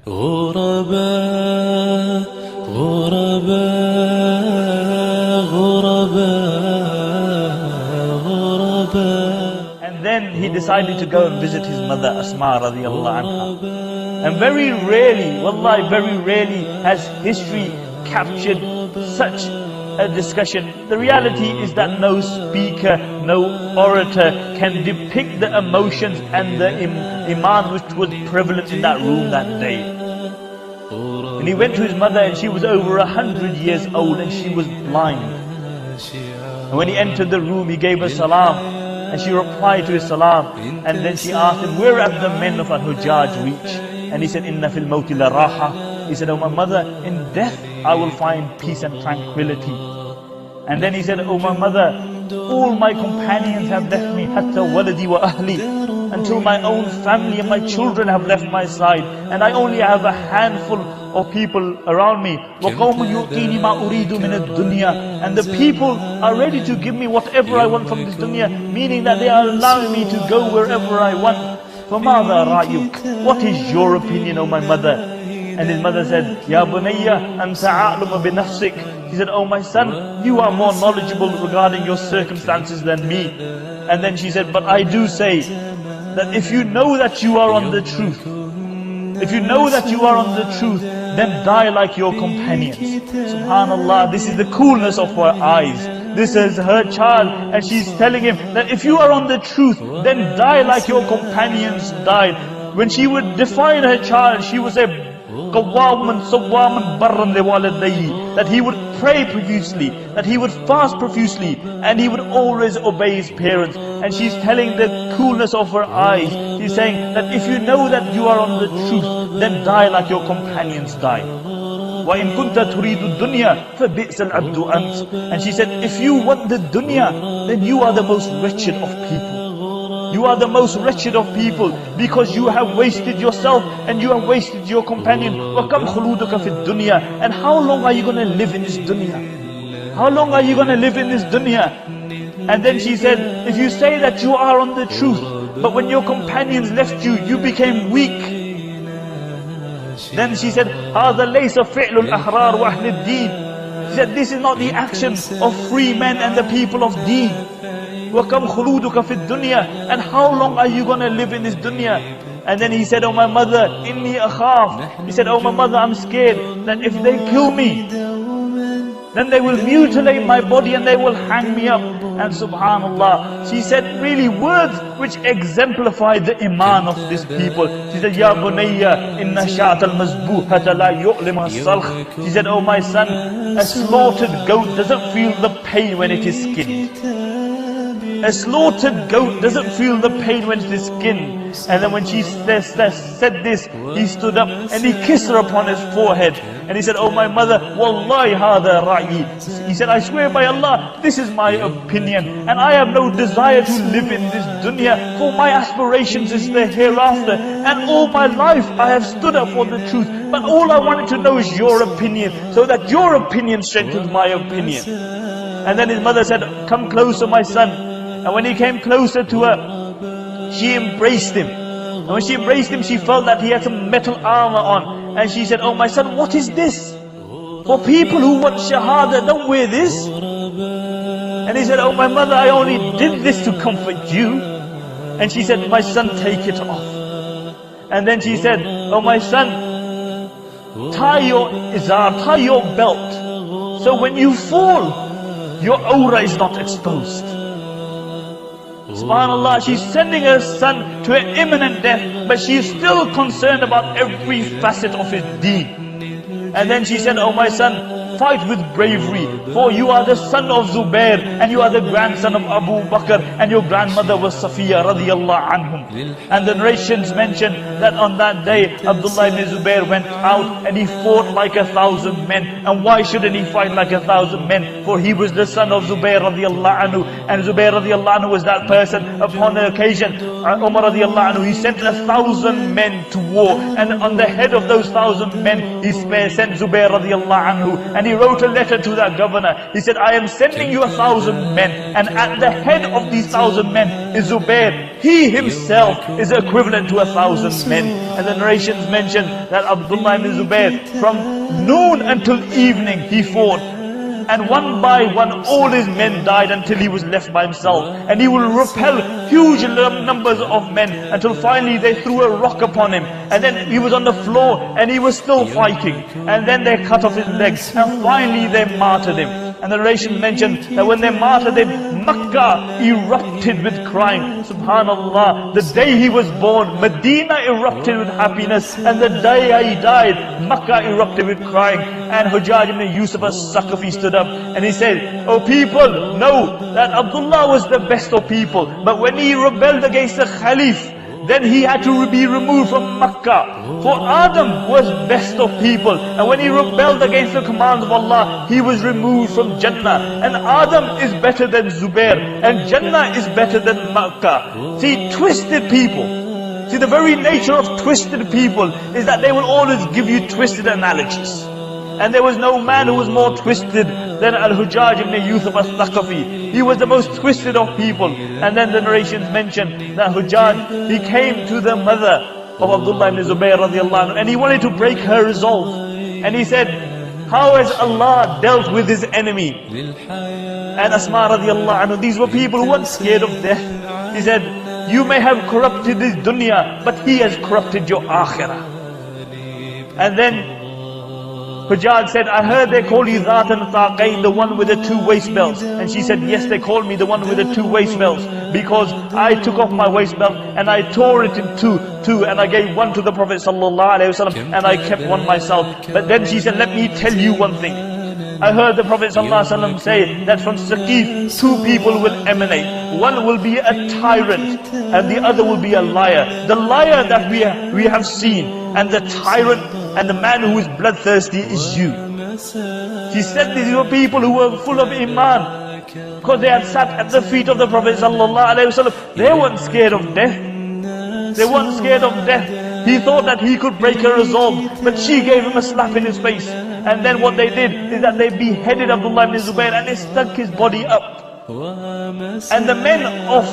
غرباء غرباء غرباء غرباء. And then he decided to go and visit his mother Asma radiallahu anha. And very rarely, wallahi, very rarely has history captured such a discussion. The reality is that no speaker, no orator can depict the emotions and the iman which was prevalent in that room that day. And he went to his mother, and she was over 100 years old, and she was blind. And when he entered the room, he gave her salam, and she replied to his salam. And then she asked him, where have the men of Al-Hujjaj reached? And he said, Inna fil mawti la raha. He said, oh my mother, in death I will find peace and tranquility. And then he said, oh my mother, all my companions have left me, hatta waladi wa ahli, until my own family and my children have left my side, and I only have a handful of people around me. وَقَوْمٌ يُؤْتِينِ مَا أُرِيدُ مِنَ الدُّنْيَا. And the people are ready to give me whatever I want from this dunya, meaning that they are allowing me to go wherever I want. فَمَاذَا رَأْيُكَ? What is your opinion, O my mother? And his mother said, Ya bunayya, anta a'lamu bi nafsik. He said, oh my son, you are more knowledgeable regarding your circumstances than me. And then she said, but I do say that if you know that you are on the truth, if you know that you are on the truth, then die like your companions. Subhanallah, this is the coolness of her eyes. This is her child, and she's telling him that if you are on the truth, then die like your companions died. When she would define her child, she would say, that he would pray profusely, that he would fast profusely, and he would always obey his parents. And she's telling the coolness of her eyes. She's saying that if you know that you are on the truth, then die like your companions died. وَإِن كُنْتَ تُرِيدُ الدُّنْيَا فَبِئْسَ الْعَبْدُ أَنْتَ. And she said, if you want the dunya, then you are the most wretched of people. You are the most wretched of people, because you have wasted yourself and you have wasted your companion. وَكَمْ خُلُودُكَ فِي الدُّنْيَا. And how long are you going to live in this dunya? How long are you going to live in this dunya? And then she said, if you say that you are on the truth, but when your companions left you, you became weak. Then she said, هَذَا لَيْسَ فِعْلُ الْأَحْرَارِ وَأَهْلِ الدِّينِ. She said, this is not the action of free men and the people of deen. وَكَمْ خُلُودُكَ فِي الدُّنْيَا. And how long are you going to live in this dunya? And then he said, oh my mother, inni akhaf. He said, oh my mother, I'm scared that if they kill me, then they will mutilate my body and they will hang me up. And subhanallah, she said really words which exemplified the iman of this people. She said, Ya bunayya, inna sha'at al-mazbuhata la yu'lim as-salkh. She said, oh my son, a slaughtered goat doesn't feel the pain when it is skinned. A slaughtered goat doesn't feel the pain when it is skinned. And then when she said this, he stood up and he kissed her upon his forehead. And he said, oh my mother, Wallahi hadha ra'i. He said, I swear by Allah, this is my opinion. And I have no desire to live in this dunya, for my aspirations is the hereafter. And all my life I have stood up for the truth. But all I wanted to know is your opinion, so that your opinion strengthens my opinion. And then his mother said, come closer, my son. And when he came closer to her, she embraced him. And when she embraced him, she felt that he had some metal armor on. And she said, oh my son, what is this? For people who want shahada, don't wear this. And he said, oh my mother, I only did this to comfort you. And she said, my son, take it off. And then she said, oh my son, tie your izar, tie your belt, so when you fall, your aura is not exposed. Subhanallah, she's sending her son to an imminent death, but she is still concerned about every facet of his deen. And then she said, oh my son, fight with bravery, for you are the son of Zubayr, and you are the grandson of Abu Bakr, and your grandmother was Safiya radiyallahu anhum. And the narrations mention that on that day, Abdullah ibn Zubayr went out and he fought like 1,000 men. And why shouldn't he fight like 1,000 men? For he was the son of Zubayr radiyallahu anhu. And Zubayr radiallahu anhu was that person. Upon an occasion, Umar radiallahu anhu, he sent 1,000 men to war. And on the head of those 1,000 men, he sent Zubayr radiallahu anhu. And he wrote a letter to that governor. He said, I am sending you 1,000 men. And at the head of these 1,000 men is Zubayr. He himself is equivalent to 1,000 men. And the narrations mention that Abdullah ibn Zubayr, from noon until evening, he fought. And one by one, all his men died until he was left by himself. And he will repel huge numbers of men until finally they threw a rock upon him. And then he was on the floor and he was still fighting. And then they cut off his legs. And finally they martyred him. And the narration mentioned that when they martyred him, Makkah erupted with crying. Subhanallah, the day he was born, Medina erupted with happiness. And the day he died, Makkah erupted with crying. And Hujjaj ibn Yusuf as-Saqafi stood up and he said, "O people, know that Abdullah was the best of people. But when he rebelled against the Khalif, then he had to be removed from Makkah. For Adam was best of people. And when he rebelled against the commands of Allah, he was removed from Jannah. And Adam is better than Zubair. And Jannah is better than Makkah." See, twisted people. See, the very nature of twisted people is that they will always give you twisted analogies. And there was no man who was more twisted than Al-Hujjaj ibn Yusuf as-Saqafi. He was the most twisted of people. And then the narrations mention that Hujjaj, he came to the mother of Abdullah ibn Zubayr radiallahu anhu, and he wanted to break her resolve. And he said, "How has Allah dealt with his enemy?" And Asma radiallahu anhu, these were people who weren't scared of death. He said, "You may have corrupted this dunya, but he has corrupted your akhirah." And then Hujjaj said, "I heard they call you Zat al-Taqayn, the one with the two waist belts." And she said, "Yes, they call me the one with the two waist belts, because I took off my waist belt and I tore it in two, and I gave one to the Prophet sallallahu alaihi wasallam, and I kept one myself." But then she said, "Let me tell you one thing. I heard the Prophet sallallahu alaihi wasallam say that from Saqif, two people will emanate. One will be a tyrant and the other will be a liar. The liar that we have seen, and the tyrant and the man who is bloodthirsty is you." He said these were people who were full of iman, because they had sat at the feet of the Prophet sallallahu alaihi wasallam. They weren't scared of death. They weren't scared of death. He thought that he could break her resolve, but she gave him a slap in his face. And then what they did is that they beheaded Abdullah ibn Zubayr and they stuck his body up. And the men of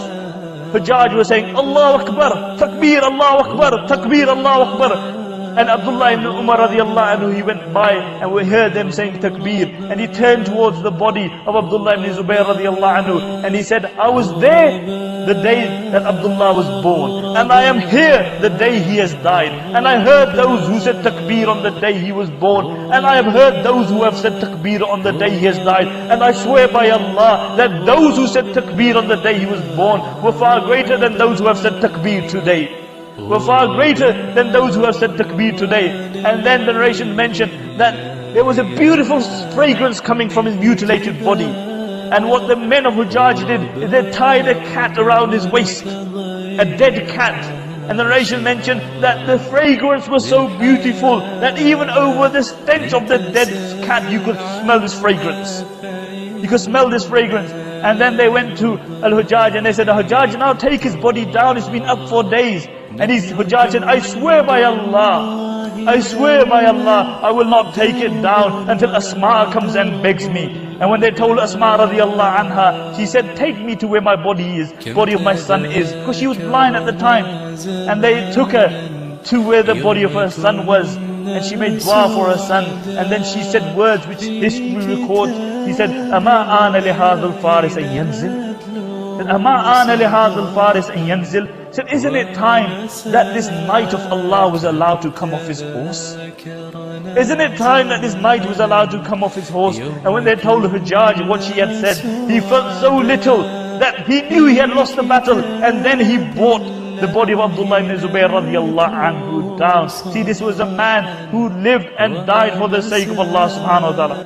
Hujjaj were saying, "Allahu Akbar, Takbir, Allahu Akbar, Takbir, Allahu Akbar." And Abdullah ibn Umar radiallahu anhu, he went by and we heard them saying takbir. And he turned towards the body of Abdullah ibn Zubayr radiallahu anhu, and he said, "I was there the day that Abdullah was born. And I am here the day he has died. And I heard those who said takbir on the day he was born. And I have heard those who have said takbir on the day he has died. And I swear by Allah that those who said takbir on the day he was born were far greater than those who have said takbir today. Were far greater than those who have said takbir today." And then the narration mentioned that there was a beautiful fragrance coming from his mutilated body. And what the men of Hujjaj did is they tied a cat around his waist, a dead cat. And the narration mentioned that the fragrance was so beautiful that even over the stench of the dead cat you could smell this fragrance. You could smell this fragrance. And then they went to Al-Hujjaj and they said, "Hujjaj, now take his body down, it's been up for days." And Hujjaj said, "I swear by Allah, I swear by Allah, I will not take it down until Asma comes and begs me." And when they told Asma radiallahu anha, she said, "Take me to where my body is, body of my son is," because she was blind at the time. And they took her to where the body of her son was, and she made dua for her son. And then she said words which history records. He said, "Ama ana li hadha al-faris an yanzil." Ama ana li hadha al-faris an yanzil. Said, "Isn't it time that this knight of Allah was allowed to come off his horse? Isn't it time that this knight was allowed to come off his horse?" And when they told Hujjaj what she had said, he felt so little that he knew he had lost the battle. And then he brought the body of Abdullah ibn Zubayr radiallahu anhu down. See, this was a man who lived and died for the sake of Allah subhanahu wa ta'ala.